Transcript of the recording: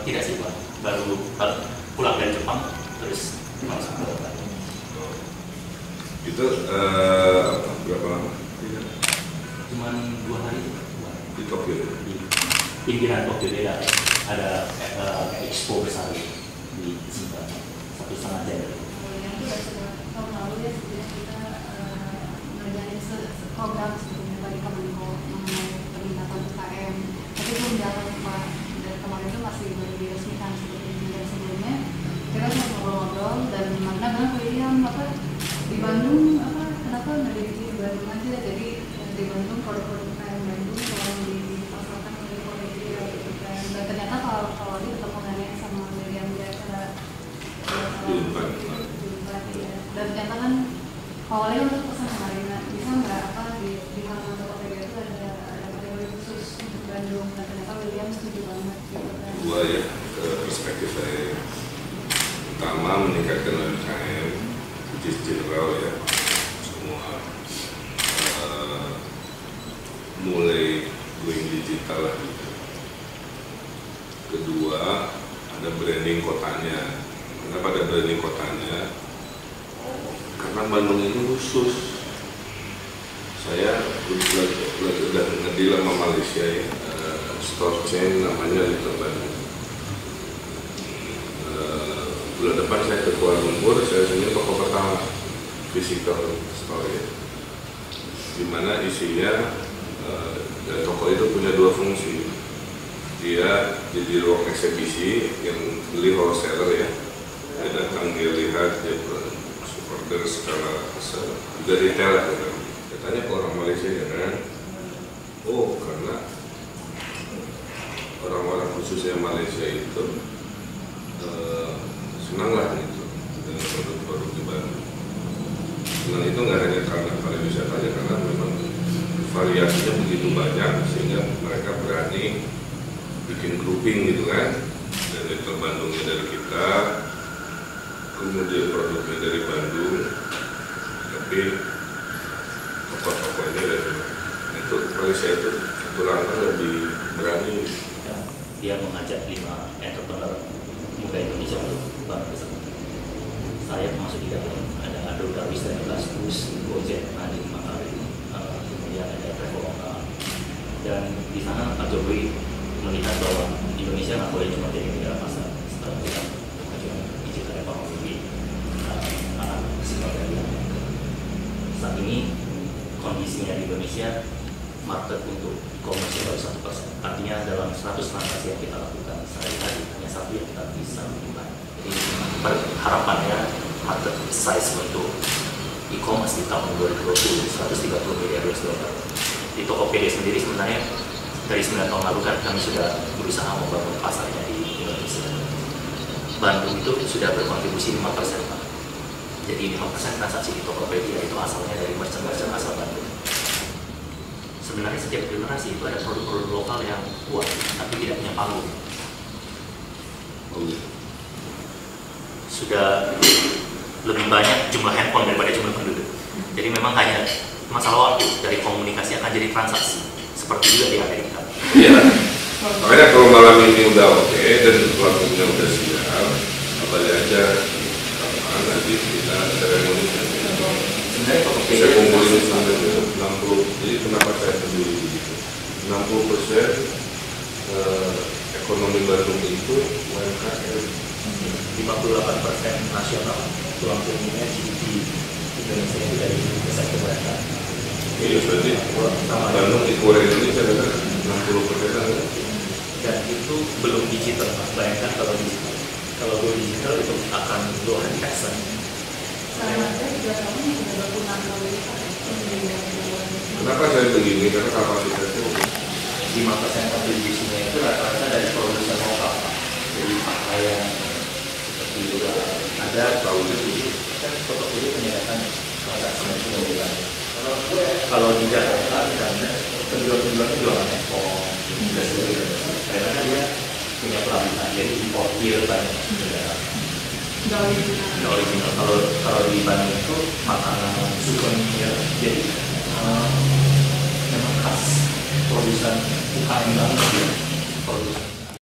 tidak sih Pak, baru pulang dari Jepang terus langsung ke Bandung. Itu berapa lama? Cuman 2 hari Di Tokyo. di pinggiran Tokyo. Dia ada expo besar di Jepang, 1,5 jam. Yang itu sudah tahun lalu ya, sudah kita ngerjain program sebelumnya dari Kemenko mengenai peningkatan UKM, tapi belum jalan Pak. Dan kemarin itu masih baru diresmikan seperti yang sebelumnya. Kita cuma ngobrol-ngobrol dan mana bilang William di Bandung kenapa nggak di Bandung aja, jadi di Bandung produk-produk UKM Bandung yang dipasarkan oleh Korea gitu kan. Dan ternyata kalau dia ketemu dengan sama William dia acara dan ternyata kan awalnya untuk pesan kemarin bisa nggak di kantor Tokopedia itu ada kategori khusus untuk Bandung, dan ternyata William setuju banget gitu kan. Dua ya, perspektif saya. Pertama, meningkatkan UMKM, which is general ya, semua mulai going digital lah gitu. Kedua, ada branding kotanya. Kenapa ada branding kotanya? Karena Bandung ini khusus. Saya udah ngedeal sama Malaysia ya, store chain namanya Little Bandung. Bulan depan saya ke Kuala Lumpur, saya sendiri toko pertama physical store ya, dimana isinya toko itu punya 2 fungsi. Dia jadi ruang eksebisi yang beli wholesaler ya, dia datang, dia lihat, dia order secara juga retail lah kan. Katanya ke orang Malaysia ya kan, oh karena orang-orang khususnya Malaysia itu senang lah gitu dengan produk-produk di Bandung. Senang itu nggak hanya karena pariwisata aja, karena memang variasinya begitu banyak sehingga mereka berani bikin grouping gitu kan. Dan Little Bandungnya dari kita, kemudian produknya dari Bandung, tapi toko-toko ini dari itu Malaysia itu satu langkah lebih berani. Dia mengajak 5 entrepreneur muda Indonesia untuk bangun bersama. Saya termasuk di dalam, ada Ado Darwis dari Blastus, Gojek, Nadiem Makarim, kemudian ada Traveloka. Dan di sana Pak Jokowi melihat bahwa Indonesia nggak boleh cuma jadi negara pasar. Setelah kita kemajuan digital ekonomi, anak sinyal dari saat ini kondisinya di Indonesia market untuk e-commerce baru 1%. Artinya dalam 100 transaksi yang kita lakukan sehari-hari hanya 1 yang kita bisa lakukan. Jadi harapannya market size untuk e-commerce di tahun 2020 130 miliar US dollar. Di Tokopedia sendiri sebenarnya dari 9 tahun lalu kan kami sudah berusaha membangun pasarnya di Indonesia. Bandung itu sudah berkontribusi 5% Pak. Jadi 5% transaksi di Tokopedia itu asalnya dari merchant-merchant asal Bandung. Sebenarnya setiap generasi itu ada produk-produk lokal yang kuat tapi tidak punya panggung. Sudah lebih banyak jumlah handphone daripada jumlah penduduk. Jadi memang hanya masalah waktu dari komunikasi akan jadi transaksi. Seperti juga di Amerika. Iya. Makanya kalau malam ini udah oke dan pelakunya udah siap, apa aja kapan nanti kita seremoni. Sebenarnya Saya kumpulin sampai 60. Jadi kenapa saya peduli begitu? 60% ekonomi Bandung itu UMKM. 58% nasional, tulang pungungnya GDP Indonesia itu dari sektor UMKM. Iya, berarti Bandung di Korea Indonesia ada 60%. Dan itu belum digital, Mas. Bayangkan kalau digital. Kalau belum digital itu akan luar biasa. Sama saya 3 tahun yang sudah berguna melalui Kenapa saya begini? Karena kapasitasnya 5% kontribusinya itu rata-rata dari produsen lokal. Jadi pakaian, seperti juga ada tahunnya kan Tokopedia menyediakan transaksi mobilan. Kalau di Jakarta misalnya penjual-penjualnya jualan handphone, karena dia punya pelabuhan, jadi importir banyak negara. Nggak original. Kalau di Bandung itu makanan souvenir, jadi memang khas produsen UKM banget ya.